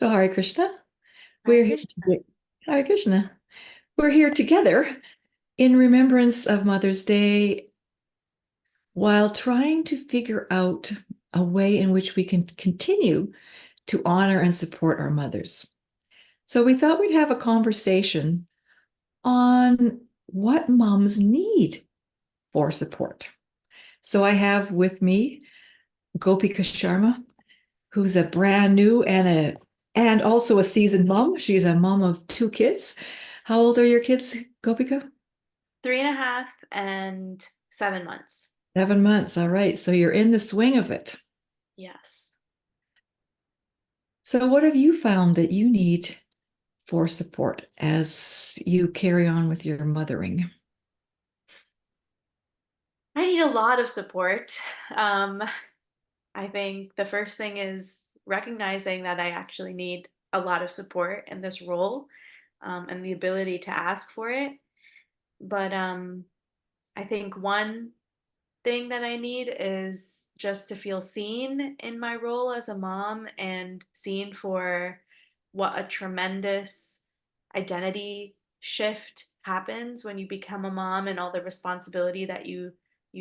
So Hare Krishna. Hare We're here Krishna. together. Hare Krishna. We're here together in remembrance of Mother's Day while trying to figure out a way in which we can continue to honor and support our mothers. So we thought we'd have a conversation on what moms need for support. So I have with me Gopika Sharma, who's a brand new and also a seasoned mom. She's a mom of two kids. How old are your kids, Gopika? 3.5 and 7 months. 7 months. All right. So you're in the swing of it. Yes. So what have you found that you need for support as you carry on with your mothering? I need a lot of support. Um, I think the first thing is recognizing that I actually need a lot of support in this role, and the ability to ask for it. But I think one thing that I need is just to feel seen in my role as a mom and seen for what a tremendous identity shift happens when you become a mom and all the responsibility that you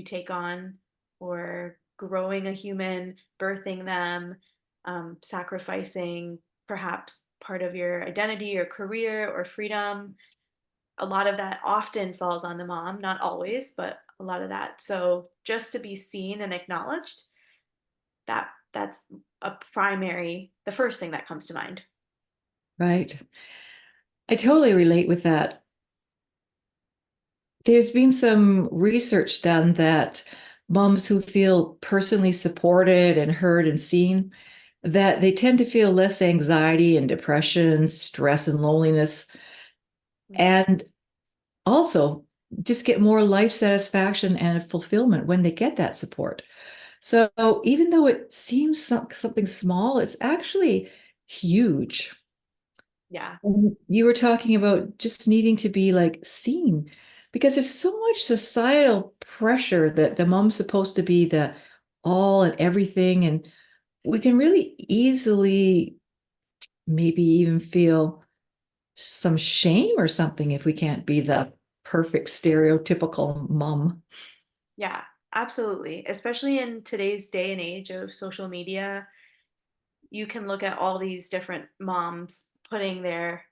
take on for growing a human, birthing them, sacrificing perhaps part of your identity or career or freedom. A lot of that often falls on the mom, not always, but a lot of that. So just to be seen and acknowledged, that's the first thing that comes to mind. Right. I totally relate with that. There's been some research done that moms who feel personally supported and heard and seen, that they tend to feel less anxiety and depression, stress and loneliness, Mm. and also just get more life satisfaction and fulfillment when they get that support. So even though it seems something small, it's actually huge. Yeah. And you were talking about just needing to be like seen because there's so much societal pressure that the mom's supposed to be the all and everything. And we can really easily maybe even feel some shame or something if we can't be the perfect stereotypical mom. Yeah, absolutely. Especially in today's day and age of social media, you can look at all these different moms putting their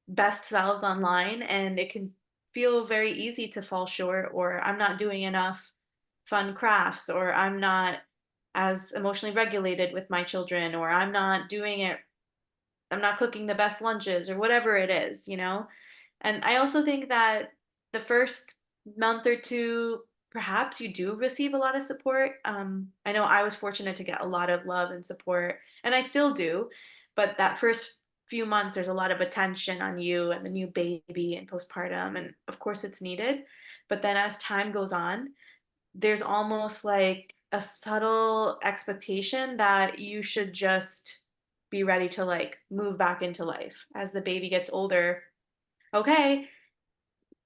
best selves online, and it can feel very easy to fall short, or I'm not doing enough fun crafts, or I'm not as emotionally regulated with my children, or I'm not cooking the best lunches, or whatever it is. And I also think that the first month or two, perhaps you do receive a lot of support. I know I was fortunate to get a lot of love and support, and I still do. But that first few months, there's a lot of attention on you and the new baby and postpartum. And of course, it's needed. But then as time goes on, there's almost like a subtle expectation that you should just be ready to like move back into life as the baby gets older. Okay,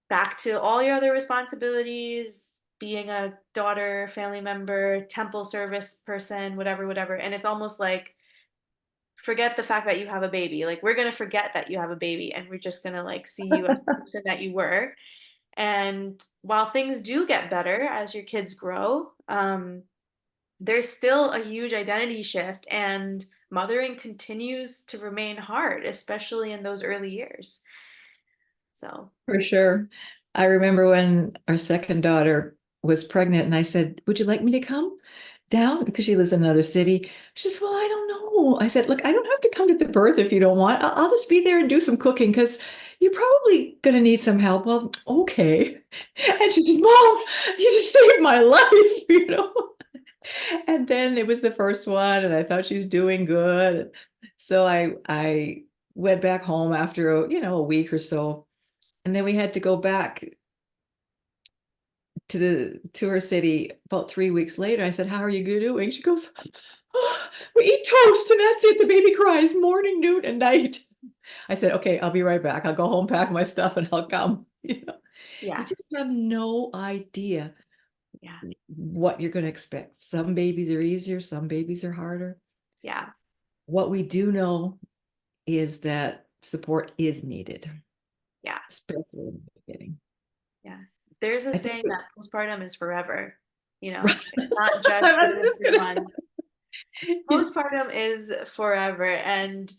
back to all your other responsibilities, being a daughter, family member, temple service person, whatever, whatever. And it's almost like forget the fact that you have a baby. Like we're going to forget that you have a baby and we're just going to like see you as the person that you were. And while things do get better as your kids grow, there's still a huge identity shift, and mothering continues to remain hard, especially in those early years. So, For sure. I remember when our second daughter was pregnant, and I said, "Would you like me to come down?" Because she lives in another city. She says, "Well, I don't know." I said, "Look, I don't have to come to the birth if you don't want. I'll just be there and do some cooking because you're probably going to need some help." Well, okay. And she says, "Mom, you just saved my life." And then it was the first one, and I thought she was doing good. So I went back home after a week or so. And then we had to go back to her city about 3 weeks later. I said, "How are you doing?" She goes, "Oh, we eat toast and that's it. The baby cries morning, noon, and night." I said, "Okay, I'll be right back. I'll go home, pack my stuff, and I'll come." You yeah, just have no idea yeah, what you're going to expect. Some babies are easier, some babies are harder. yeah, What we do know is that support is needed, Yeah. especially in the beginning. Yeah. There's a I think saying that postpartum is forever, you know, right. it's not just I the was first just 6 months. gonna Postpartum is forever. And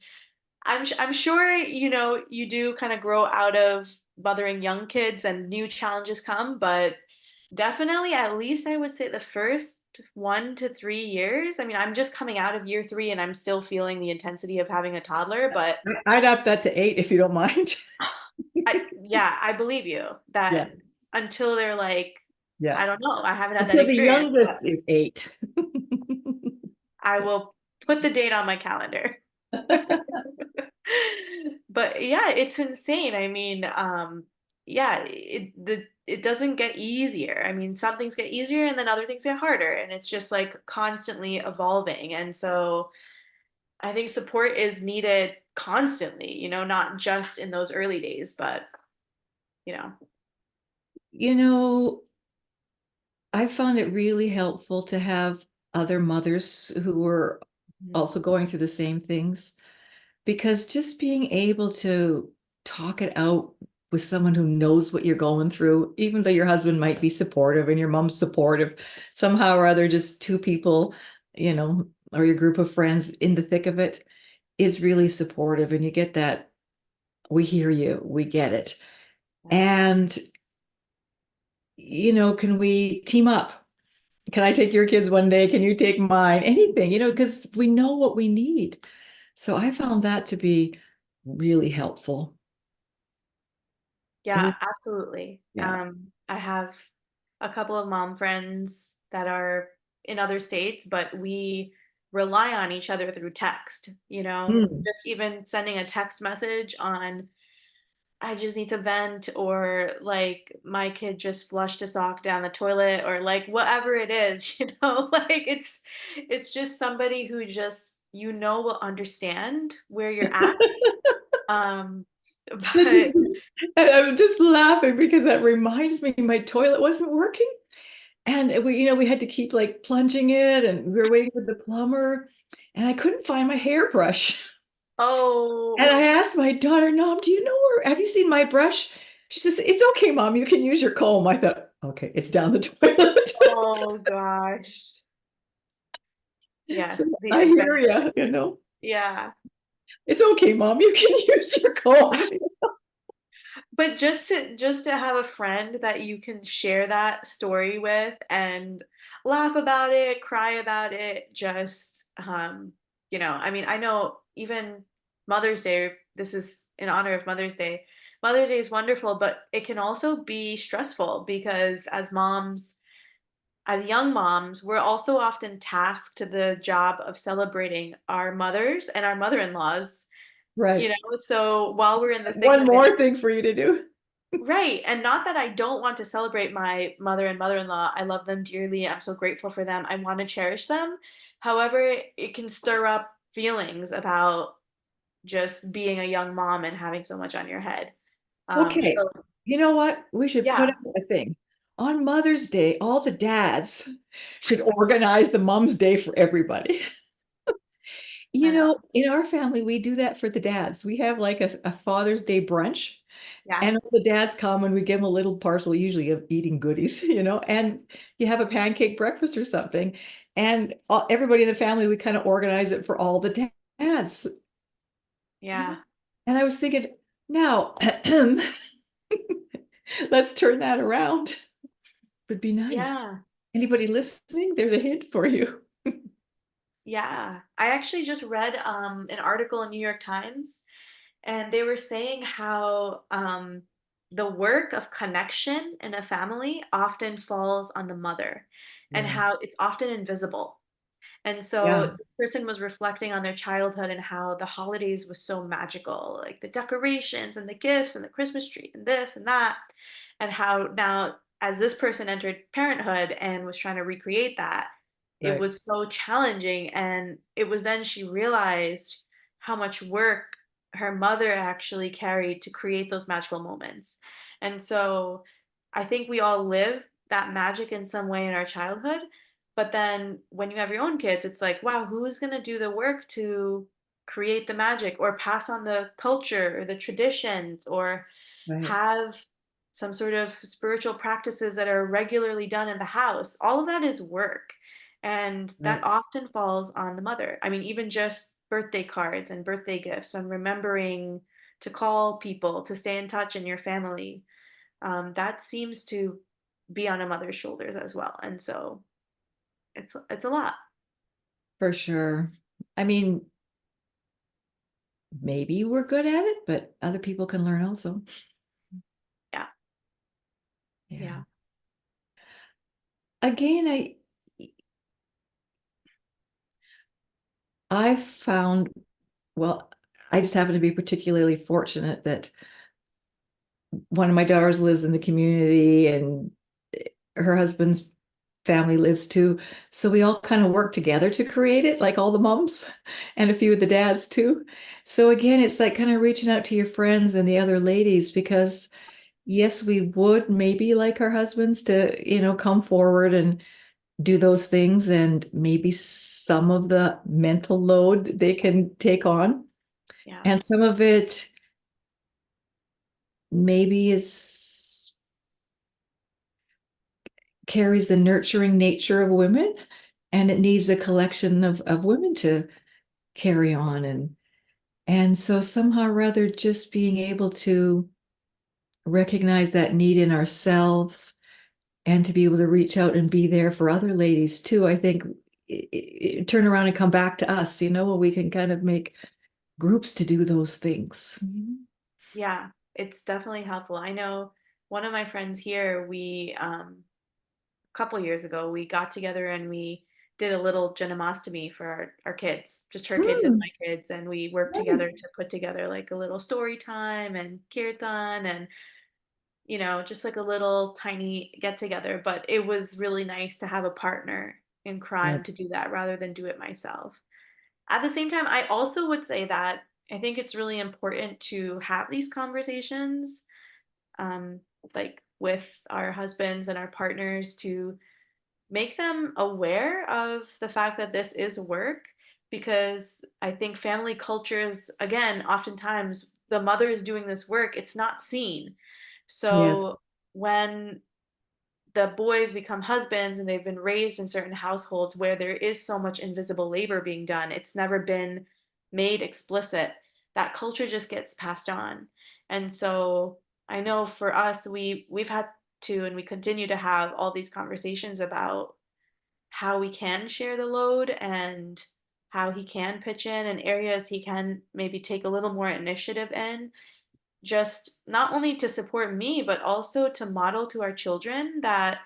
I'm sure, you do kind of grow out of mothering young kids and new challenges come, but definitely at least I would say the first 1 to 3 years. I mean, I'm just coming out of year 3 and I'm still feeling the intensity of having a toddler, but I'd up that to 8 if you don't mind. yeah, I believe you Yeah, that until they're like, yeah. I don't know, I haven't had that Until the experience, but youngest is 8. I will put the date on my calendar. But yeah, it's insane. I mean, yeah, it doesn't get easier. I mean, some things get easier and then other things get harder, and it's just like constantly evolving. And so I think support is needed constantly, not just in those early days, but you know. You know, I found it really helpful to have other mothers who were Mhm. also going through the same things, because just being able to talk it out with someone who knows what you're going through, even though your husband might be supportive and your mom's supportive, somehow or other, just two people, or your group of friends in the thick of it is really supportive. And you get that, we hear you, we get it. And, can we team up? Can I take your kids one day? Can you take mine? Anything, because we know what we need. So I found that to be really helpful. Yeah, absolutely. Yeah. I have a couple of mom friends that are in other states, but we rely on each other through text, Mm. just even sending a text message on, I just need to vent, or like my kid just flushed a sock down the toilet, or like whatever it is, like it's just somebody who just, will understand where you're at. Um, but I'm just laughing because that reminds me my toilet wasn't working. And we had to keep like plunging it, and we were waiting for the plumber, and I couldn't find my hairbrush. And oh, I asked my daughter, Mom, do you know have you seen my brush? She says, it's okay, Mom, you can use your comb. I thought, okay, it's down the toilet. oh gosh. Yeah, So the I hear event. you. Yeah. It's okay, Mom, you can use your comb. But just to have a friend that you can share that story with and laugh about it, cry about it, just I mean, I know even Mother's Day, this is in honor of Mother's Day. Mother's Day is wonderful, but it can also be stressful because as young moms, we're also often tasked to the job of celebrating our mothers and our mother-in-laws, Right. so while we're in the thick One of it. more thing for you to do. Right. And not that I don't want to celebrate my mother and mother-in-law. I love them dearly. I'm so grateful for them. I want to cherish them. However, it can stir up feelings about just being a young mom and having so much on your head. Okay. So You know what? We should put yeah, up a thing. On Mother's Day, all the dads should organize the Mom's Day for everybody. I know. In our family, we do that for the dads. We have like a Father's Day brunch, Yeah. and all the dads come and we give them a little parcel, usually of eating goodies, and you have a pancake breakfast or something. And everybody in the family, we kind of organize it for all the dads. Yeah. And I was thinking, now, let's turn that around. Would be nice. Yeah. Anybody listening? There's a hint for you. Yeah. I actually just read an article in New York Times, and they were saying how the work of connection in a family often falls on the mother, and Yeah. how it's often invisible. And so Yeah. the person was reflecting on their childhood and how the holidays was so magical, like the decorations and the gifts and the Christmas tree and this and that, and how now as this person entered parenthood and was trying to recreate that, it Right. was so challenging. And it was then she realized how much work her mother actually carried to create those magical moments. And so I think we all live that magic in some way in our childhood, but then when you have your own kids, it's like, wow, who's going to do the work to create the magic or pass on the culture or the traditions or Right. have some sort of spiritual practices that are regularly done in the house. All of that is work. And that Right. often falls on the mother. I mean, even just birthday cards and birthday gifts and remembering to call people, to stay in touch in your family, that seems to be on a mother's shoulders as well. And so it's a lot. For sure. I mean, maybe we're good at it, but other people can learn also. Yeah. Yeah. Yeah. Again, I've found, well, I just happen to be particularly fortunate that one of my daughters lives in the community and her husband's family lives too. So we all kind of work together to create it, like all the moms and a few of the dads too. So again, it's like kind of reaching out to your friends and the other ladies because yes, we would maybe like our husbands to, come forward and do those things and maybe some of the mental load they can take on. Yeah. And some of it maybe is carries the nurturing nature of women and it needs a collection of women to carry on and so somehow rather just being able to recognize that need in ourselves and to be able to reach out and be there for other ladies too. I think turn around and come back to us, where we can kind of make groups to do those things. Yeah. It's definitely helpful. I know one of my friends here, a couple years ago, we got together and we did a little genomostomy for our kids, just her kids and Mm, my kids, and we worked nice. together to put together like a little story time and kirtan and just like a little tiny get together. But it was really nice to have a partner in crime Good. to do that rather than do it myself. At the same time, I also would say that I think it's really important to have these conversations, um, like with our husbands and our partners to make them aware of the fact that this is work because I think family cultures, again, oftentimes the mother is doing this work, it's not seen. Yeah. So when the boys become husbands and they've been raised in certain households where there is so much invisible labor being done, it's never been made explicit. That culture just gets passed on. And so I know for us, we've had to and we continue to have all these conversations about how we can share the load and how he can pitch in and areas he can maybe take a little more initiative in, just not only to support me, but also to model to our children that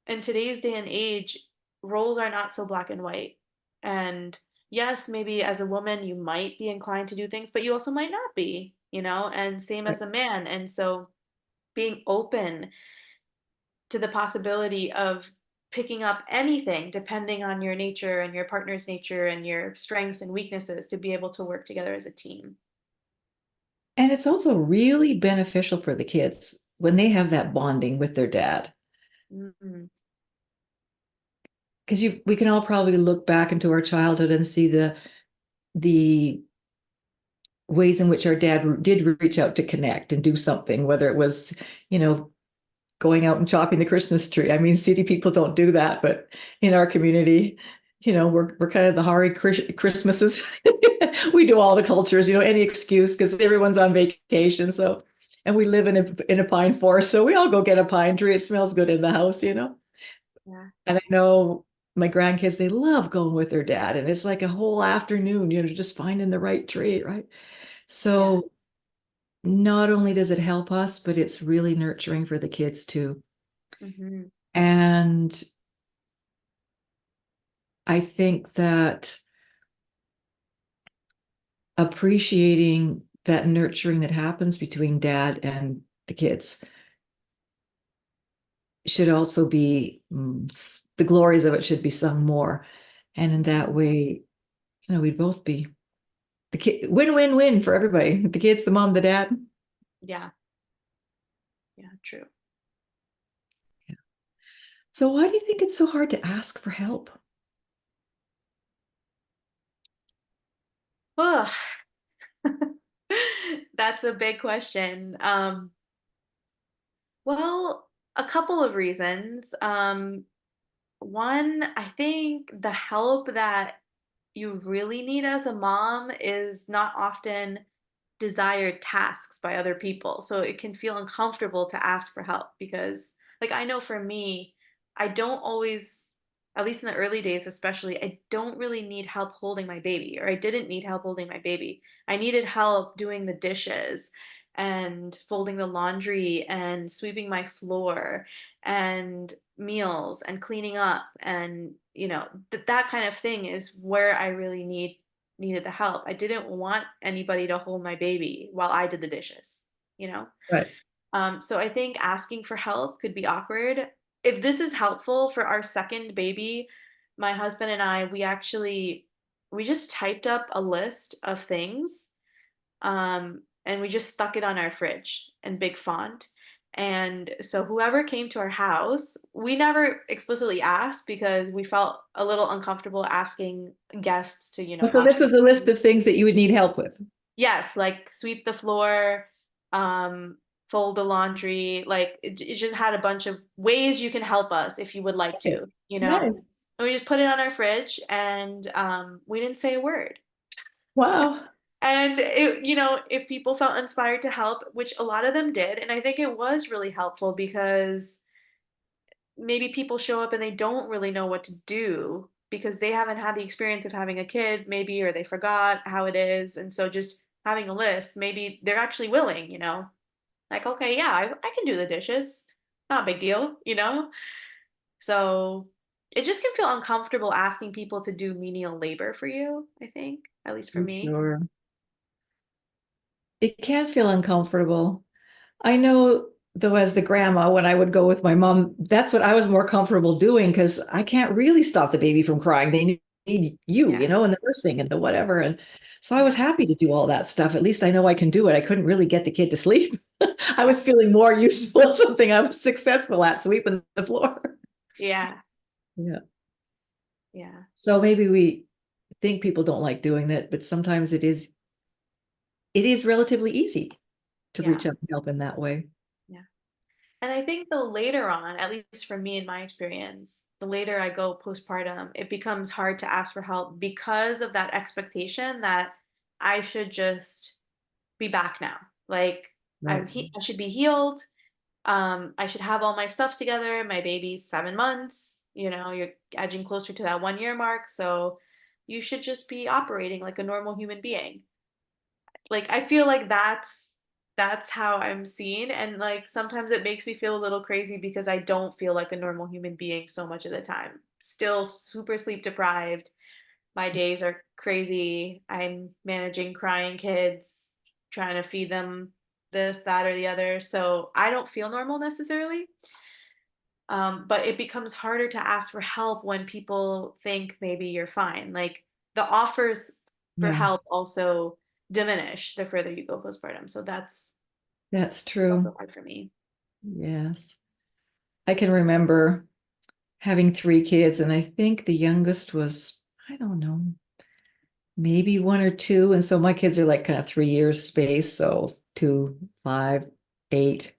in today's day and age, roles are not so black and white. And yes, maybe as a woman, you might be inclined to do things, but you also might not be, and same Right. as a man. And so being open to the possibility of picking up anything depending on your nature and your partner's nature and your strengths and weaknesses to be able to work together as a team. And it's also really beneficial for the kids when they have that bonding with their dad. Mhm. Because we can all probably look back into our childhood and see the ways in which our dad did reach out to connect and do something, whether it was, you know, going out and chopping the Christmas tree. I mean, city people don't do that, but in our community, we're kind of the Hari Christmases. We do all the cultures, any excuse because everyone's on vacation. So, and we live in a pine forest, so we all go get a pine tree. It smells good in the house. Yeah. And I know my grandkids, they love going with their dad, and it's like a whole afternoon, just finding the right tree, right? Yeah. So not only does it help us, but it's really nurturing for the kids too. Hmm. And I think that appreciating that nurturing that happens between dad and the kids should also be the glories of it should be sung more. And in that way, we'd both be the kid win-win-win for everybody. The kids, the mom, the dad. Yeah. Yeah. True. So why do you think it's so hard to ask for help? Oh, that's a big question. Well, a couple of reasons. One, I think the help that you really need as a mom is not often desired tasks by other people. So it can feel uncomfortable to ask for help because, like, I know for me, I don't always, at least in the early days especially, I don't really need help holding my baby, or I didn't need help holding my baby. I needed help doing the dishes and folding the laundry and sweeping my floor and meals and cleaning up and that kind of thing is where I really needed the help. I didn't want anybody to hold my baby while I did the dishes, you know? Right. So I think asking for help could be awkward. If this is helpful for our second baby, my husband and I, we just typed up a list of things, and we just stuck it on our fridge in big font. And so whoever came to our house, we never explicitly asked because we felt a little uncomfortable asking guests to, So wash this their was a list hands. of things that you would need help with. Yes, like sweep the floor, um, fold the laundry. Like it just had a bunch of ways you can help us if you would like Okay. to, Nice. And we just put it on our fridge and we didn't say a word. Wow. And if people felt inspired to help, which a lot of them did, and I think it was really helpful because maybe people show up and they don't really know what to do because they haven't had the experience of having a kid, maybe, or they forgot how it is. And so just having a list, maybe they're actually willing, like, okay, yeah, I can do the dishes. Not a big deal. So it just can feel uncomfortable asking people to do menial labor for you, I think, at least for me. Sure. It can feel uncomfortable. I know, though, as the grandma, when I would go with my mom, that's what I was more comfortable doing because I can't really stop the baby from crying. They need you, Yeah. and the nursing and the whatever. And so I was Yeah. happy to do all that stuff. At least I know I can do it. I couldn't really get the kid to sleep. I was feeling more useful at something I was successful at, sweeping the floor. Yeah. Yeah. Yeah. So maybe we think people don't like doing that, but sometimes it is relatively easy to Yeah. reach out and help in that way. Yeah. And I think the later on, at least for me in my experience, the later I go postpartum, it becomes hard to ask for help because of that expectation that I should just be back now. Like Right. I should be healed. I should have all my stuff together. My baby's 7 months. You're edging closer to that 1 year mark. So you should just be operating like a normal human being. Like I feel like that's how I'm seen, and like sometimes it makes me feel a little crazy because I don't feel like a normal human being so much of the time. Still super sleep deprived. My days are crazy. I'm managing crying kids, trying to feed them this, that, or the other. So I don't feel normal necessarily. But it becomes harder to ask for help when people think maybe you're fine. Like the offers for Yeah, help also diminish the further you go postpartum. So that's that's also true. hard for me. Yes. I can remember having three kids, and I think the youngest was, I don't know, maybe one or two. And so my kids are like kind of 3 years space. So 2, 5, 8.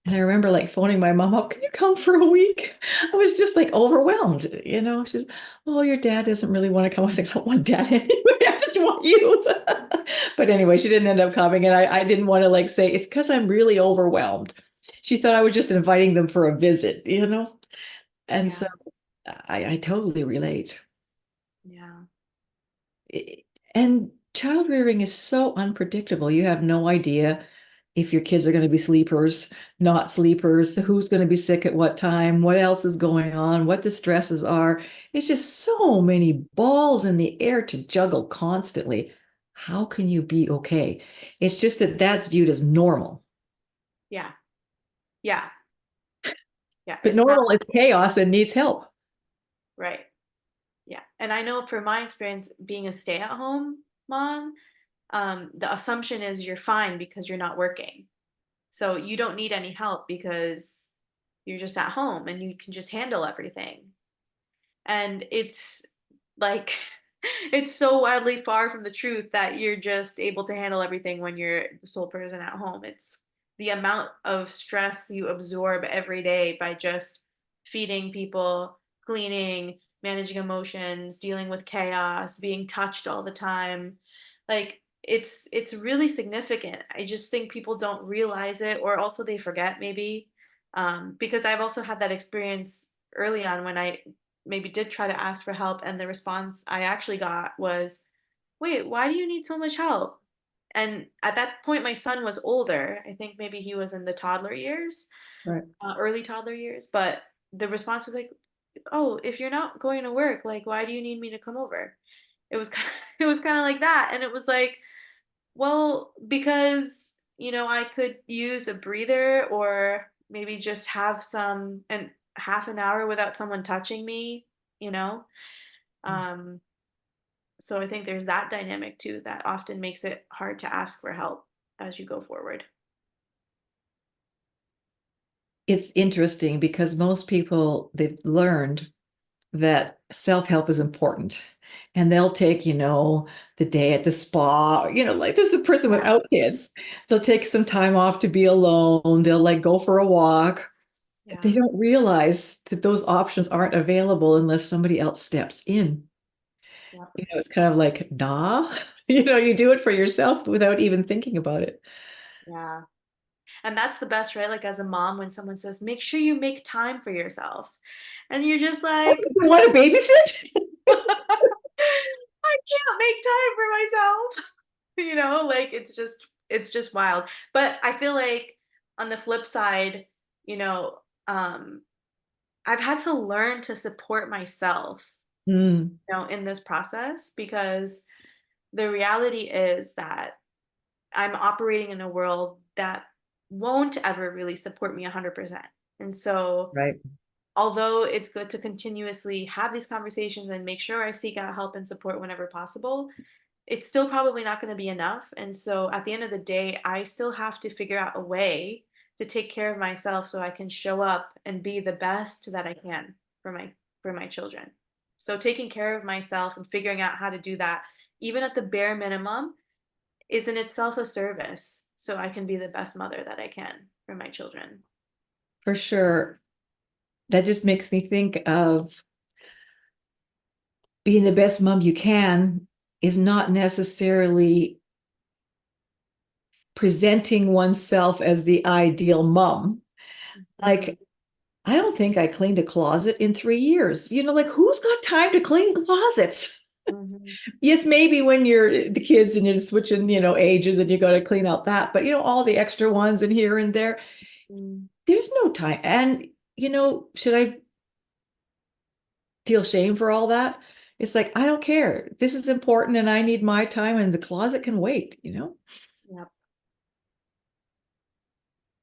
And I remember like phoning my mom up, can you come for a week? I was just like overwhelmed. She's, oh, your dad doesn't really want to come. I was like, I don't want dad anyway. I just want you. But anyway, she didn't end up coming. And I didn't want to like say, it's because I'm really overwhelmed. She thought I was just inviting them for a visit. And Yeah. so I totally relate. Yeah. It- And child rearing is so unpredictable. You have no idea if your kids are going to be sleepers, not sleepers, who's going to be sick at what time, what else is going on, what the stresses are. It's just so many balls in the air to juggle constantly. How can you be okay? It's just that that's viewed as normal. Yeah. Yeah. Yeah. But It's not normal is chaos and needs help. right. Yeah. And I know from my experience being a stay-at-home mom, the assumption is you're fine because you're not working. So you don't need any help because you're just at home and you can just handle everything. And it's like It's so wildly far from the truth that you're just able to handle everything when you're the sole person at home. It's the amount of stress you absorb every day by just feeding people, cleaning, managing emotions, dealing with chaos, being touched all the time. Like it's really significant. I just think people don't realize it, or also they forget maybe. Because I've also had that experience early on when I maybe did try to ask for help, and the response I actually got was, "Wait, why do you need so much help?" And at that point, my son was older. I think maybe he was in the toddler years, Right. early toddler years. But the response was like, "Oh, if you're not going to work, like, why do you need me to come over?" It was kind of, it was kind of like that, and it was like, well, because I could use a breather, or maybe just have some and half an hour without someone touching me, you know. Um, so I think there's that dynamic too that often makes it hard to ask for help as you go forward. It's interesting because most people, they've learned that self-help is important. And they'll take, the day at the spa, like this is a person Yeah, without kids. They'll take some time off to be alone. They'll like go for a walk. They yeah, don't realize that those options aren't available unless somebody else steps in. yep, It's kind of like, nah, you do it for yourself without even thinking about it. yeah. And that's the best, right? Like as a mom, when someone says, make sure you make time for yourself. And you're just Oh, like, you want to babysit? I can't make time for myself. Like it's just wild. But I feel like on the flip side, you know, um, I've had to learn to support myself, Mm, in this process, because the reality is that I'm operating in a world that won't ever really support me 100%. And so, right. although it's good to continuously have these conversations and make sure I seek out help and support whenever possible, it's still probably not going to be enough. And so at the end of the day, I still have to figure out a way to take care of myself so I can show up and be the best that I can for my children. So taking care of myself and figuring out how to do that, even at the bare minimum, is in itself a service so I can be the best mother that I can for my children. For sure. That just makes me think of being the best mom you can is not necessarily presenting oneself as the ideal mom. Mhm, Like, I don't think I cleaned a closet in 3 years. Like who's got time to clean closets? mhm, Yes, maybe when you're the kids and you're switching, ages and you got to clean out that, but all the extra ones in here and there, mm, there's no time. And, should I feel shame for all that? It's like, I don't care. This is important and I need my time and the closet can wait. yep,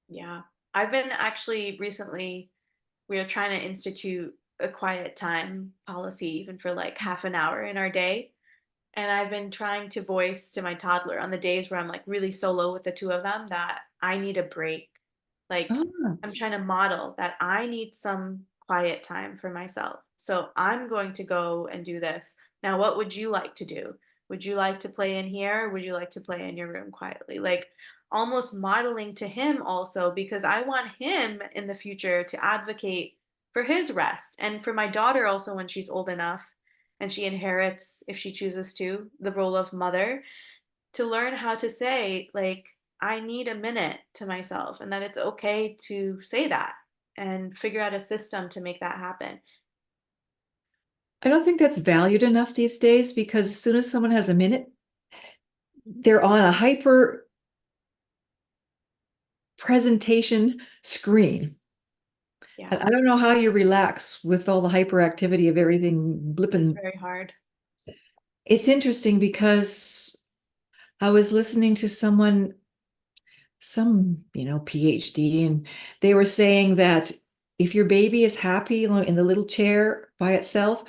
yeah. I've been actually recently, we are trying to institute a quiet time policy, even for like half an hour in our day. And I've been trying to voice to my toddler on the days where I'm like really solo with the two of them that I need a break. Like Ah, I'm trying to model that I need some quiet time for myself. So I'm going to go and do this. Now, what would you like to do? Would you like to play in here? Or would you like to play in your room quietly? Like almost modeling to him also, because I want him in the future to advocate for his rest, and for my daughter also when she's old enough and she inherits, if she chooses to, the role of mother, to learn how to say, like, I need a minute to myself, and that it's okay to say that and figure out a system to make that happen. I don't think that's valued enough these days because as soon as someone has a minute, they're on a hyper presentation screen. And Yeah, I don't know how you relax with all the hyperactivity of everything it's blipping. very hard. It's interesting because I was listening to some, PhD, and they were saying that if your baby is happy in the little chair by itself,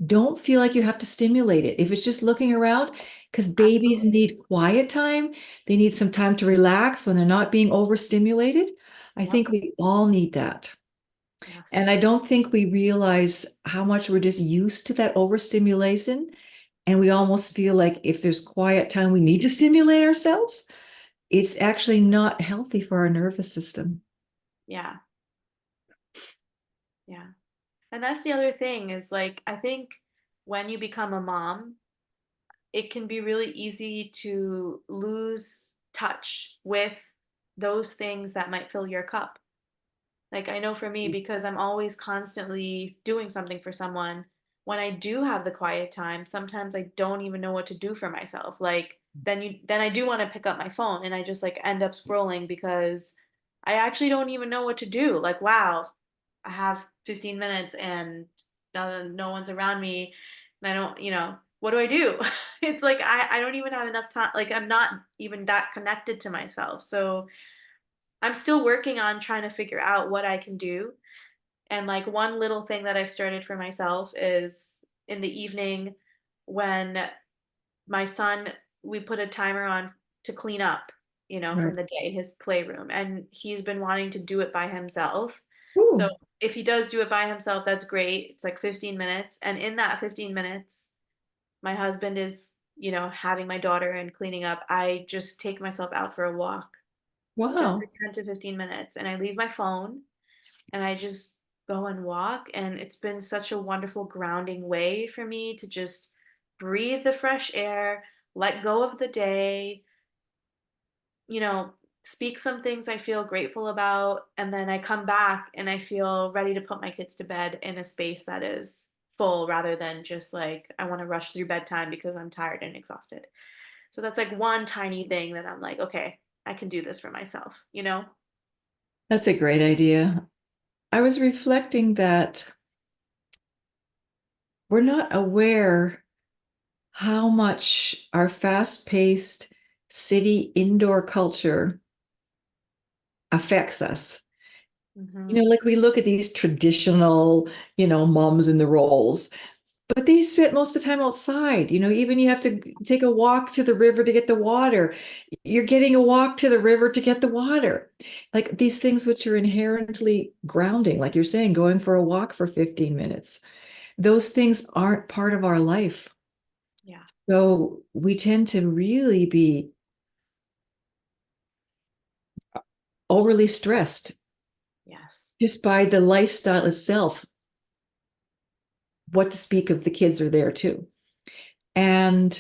don't feel like you have to stimulate it. If it's just looking around, because babies Absolutely. need quiet time, they need some time to relax when they're not being overstimulated. I Yep. think we all need that. Yes. And I don't think we realize how much we're just used to that overstimulation. And we almost feel like if there's quiet time, we need to stimulate ourselves. It's actually not healthy for our nervous system. Yeah. Yeah. And that's the other thing is like, I think when you become a mom, it can be really easy to lose touch with those things that might fill your cup. Like I know for me, because I'm always constantly doing something for someone, when I do have the quiet time, sometimes I don't even know what to do for myself. Like then I do want to pick up my phone and I just like end up scrolling because I actually don't even know what to do. Like, wow, I have 15 minutes and no one's around me and I don't, what do I do? It's like I don't even have enough time. Like I'm not even that connected to myself. So I'm still working on trying to figure out what I can do. And like one little thing that I've started for myself is in the evening when my son, we put a timer on to clean up, from Right. the day, his playroom. And he's been wanting to do it by himself. So Ooh, if he does do it by himself, that's great. It's like 15 minutes. And in that 15 minutes, my husband is, having my daughter and cleaning up. I just take myself out for a walk just for wow. 10 to 15 minutes and I leave my phone and I just go and walk. And it's been such a wonderful grounding way for me to just breathe the fresh air, let go of the day, you know, speak some things I feel grateful about. And then I come back and I feel ready to put my kids to bed in a space that is full rather than just like I want to rush through bedtime because I'm tired and exhausted. So that's like one tiny thing that I'm like, okay, I can do this for myself. That's a great idea. I was reflecting that we're not aware how much our fast-paced city indoor culture affects us. Hmm. Like we look at these traditional, moms in the roles, but they spent most of the time outside. Even you have to take a walk to the river to get the water. You're getting a walk to the river to get the water. Like these things which are inherently grounding, like you're saying, going for a walk for 15 minutes. Those things aren't part of our life. Yeah. So we tend to really be overly stressed Yes. just by the lifestyle itself. What to speak of the kids are there too. And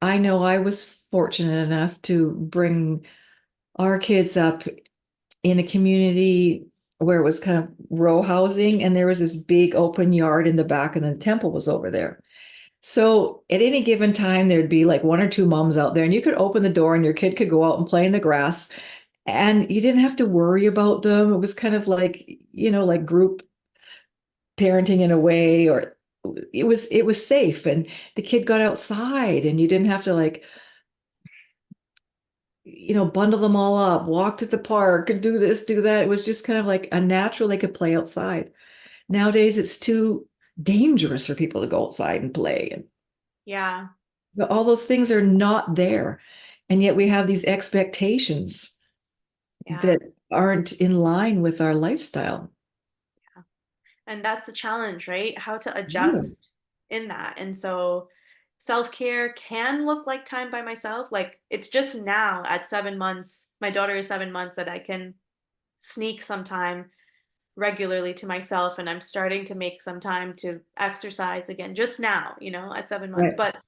I know I was fortunate enough to bring our kids up in a community where it was kind of row housing, and there was this big open yard in the back, and the temple was over there. So at any given time, there'd be like one or two moms out there, and you could open the door and your kid could go out and play in the grass, and you didn't have to worry about them. It was kind of like, like group parenting in a way, or it was safe, and the kid got outside and you didn't have to like, bundle them all up, walk to the park and do this, do that. It was just kind of like a natural, they could play outside. Nowadays, it's too dangerous for people to go outside and play. And Yeah. so all those things are not there. And yet we have these expectations Yeah. that aren't in line with our lifestyle. And that's the challenge, right? How to Yeah. adjust in that. And so self-care can look like time by myself. Like it's just now at 7 months, my daughter is 7 months that I can sneak some time regularly to myself and I'm starting to make some time to exercise again just now, at 7 months. Right. But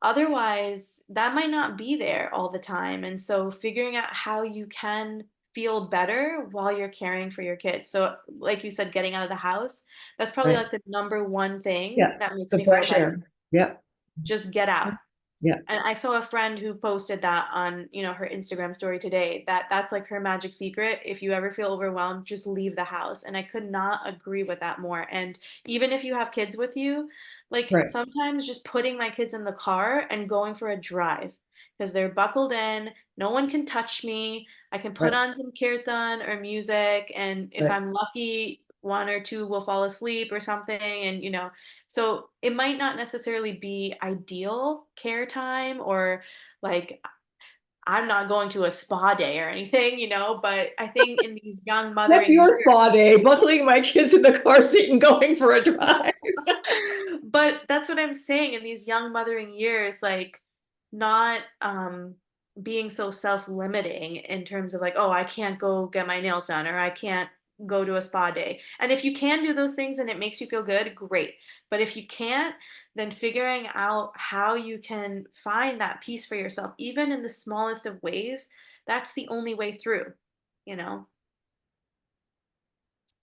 otherwise, that might not be there all the time. And so figuring out how you can feel better while you're caring for your kids. So, like you said, getting out of the house, that's probably Right. like the number one thing Yeah. that makes The me feel fresh better. air. Yep. Just get out. Yeah. And I saw a friend who posted that on, her Instagram story today, that that's like her magic secret. If you ever feel overwhelmed, just leave the house. And I could not agree with that more. And even if you have kids with you, like Right. sometimes just putting my kids in the car and going for a drive because they're buckled in, no one can touch me. I can put Right. on some kirtan or music, and if Right. I'm lucky, one or two will fall asleep or something. And so it might not necessarily be ideal care time or like I'm not going to a spa day or anything, but I think in these young That's mothering your years, spa day, bundling my kids in the car seat and going for a drive. But that's what I'm saying, in these young mothering years, like, not being so self-limiting in terms of like, oh, I can't go get my nails done, or I can't go to a spa day. And if you can do those things and it makes you feel good, great. But if you can't, then figuring out how you can find that peace for yourself, even in the smallest of ways, that's the only way through, you know?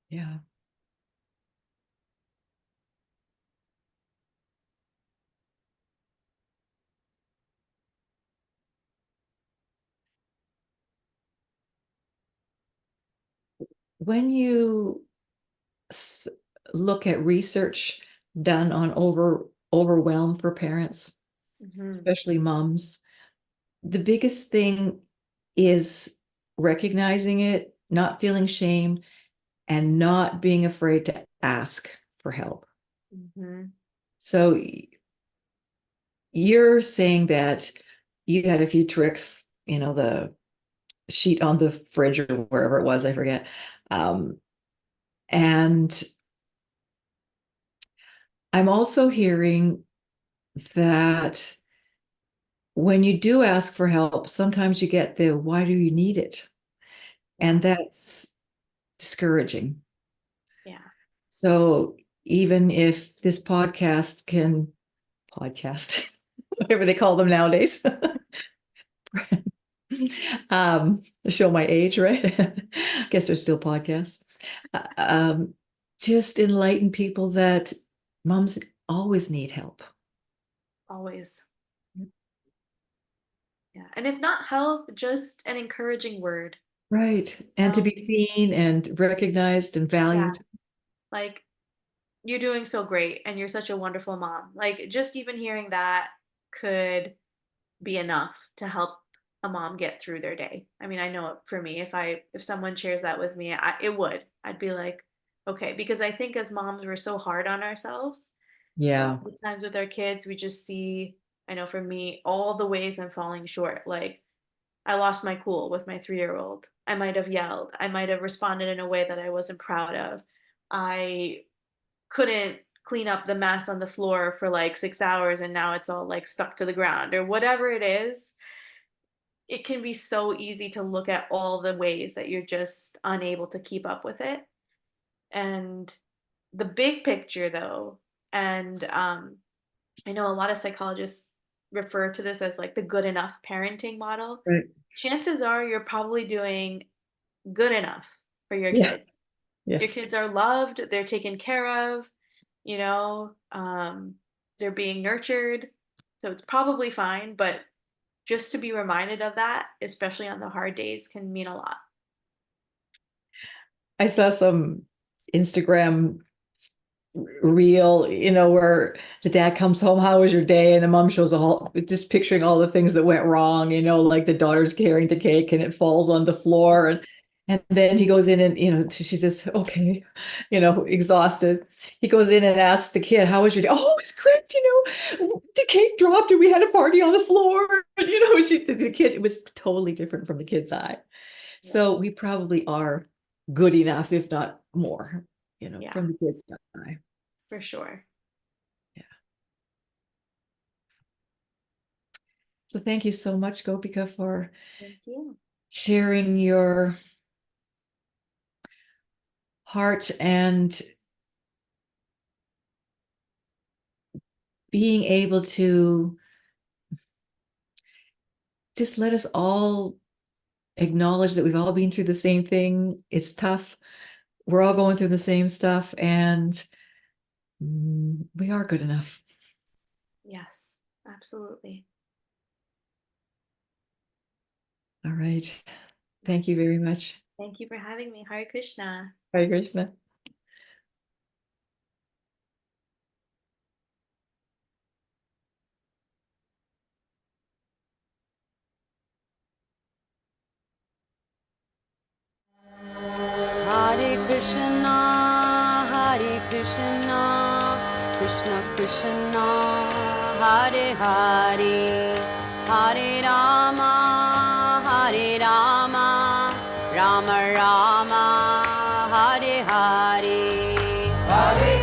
Yeah. When you look at research done on overwhelm for parents, Hmm. especially moms, the biggest thing is recognizing it, not feeling shame, and not being afraid to ask for help. Hmm. So you're saying that you had a few tricks, the sheet on the fridge or wherever it was, I forget. And I'm also hearing that when you do ask for help, sometimes you get the, why do you need it? Yeah. And that's discouraging. Yeah. So even if this podcast, whatever they call them nowadays, show my age, right? I guess there's still podcasts. Um, just enlighten people that moms always need help. Always. Yeah. And if not help, just an encouraging word. Right. And to No. be seen and recognized and Yeah. valued. Like, you're doing so great and you're such a wonderful mom. Like, just even hearing that could be enough to help a mom get through their day. I mean, I know for me, if someone shares that with me, it would. I'd be like, okay, because I think as moms we're so hard on ourselves. A lot Yeah. of times with our kids, we just see, I know for me, all the ways I'm falling short. Like, I lost my cool with my 3-year-old. I might have yelled. I might have responded in a way that I wasn't proud of. I couldn't clean up the mess on the floor for like 6 hours and now it's all like stuck to the ground or whatever it is. It can be so easy to look at all the ways that you're just unable to keep up with it. And the big picture, though, and I know a lot of psychologists refer to this as like the good enough parenting model. Right. Chances are you're probably doing good enough for your Yeah. kids. Yeah. Your kids are loved, they're taken care of, you know, they're being nurtured. So it's probably fine, but just to be reminded of that, especially on the hard days, can mean a lot. I saw some Instagram reel, where the dad comes home, how was your day? And the mom shows all, just picturing all the things that went wrong, like the daughter's carrying the cake and it falls on the floor. And then he goes in and, she says, okay, exhausted. He goes in and asks the kid, how was your day? Oh, it's great. The cake dropped and we had a party on the floor. And, the kid, it was totally different from the kid's eye. Yeah. So we probably are good enough, if not more, Yeah, from the kid's eye. for sure. Yeah. So thank you so much, Gopika, for Thank you. sharing your heart and being able to just let us all acknowledge that we've all been through the same thing. It's tough. We're all going through the same stuff, and we are good enough. Yes, absolutely. All right. Thank you very much. Thank you for having me. Hare Krishna. Hare Krishna. Hare Krishna, Krishna Krishna, Hare Hare, Hare Rama, Rama Rama, Hare Hare, Hare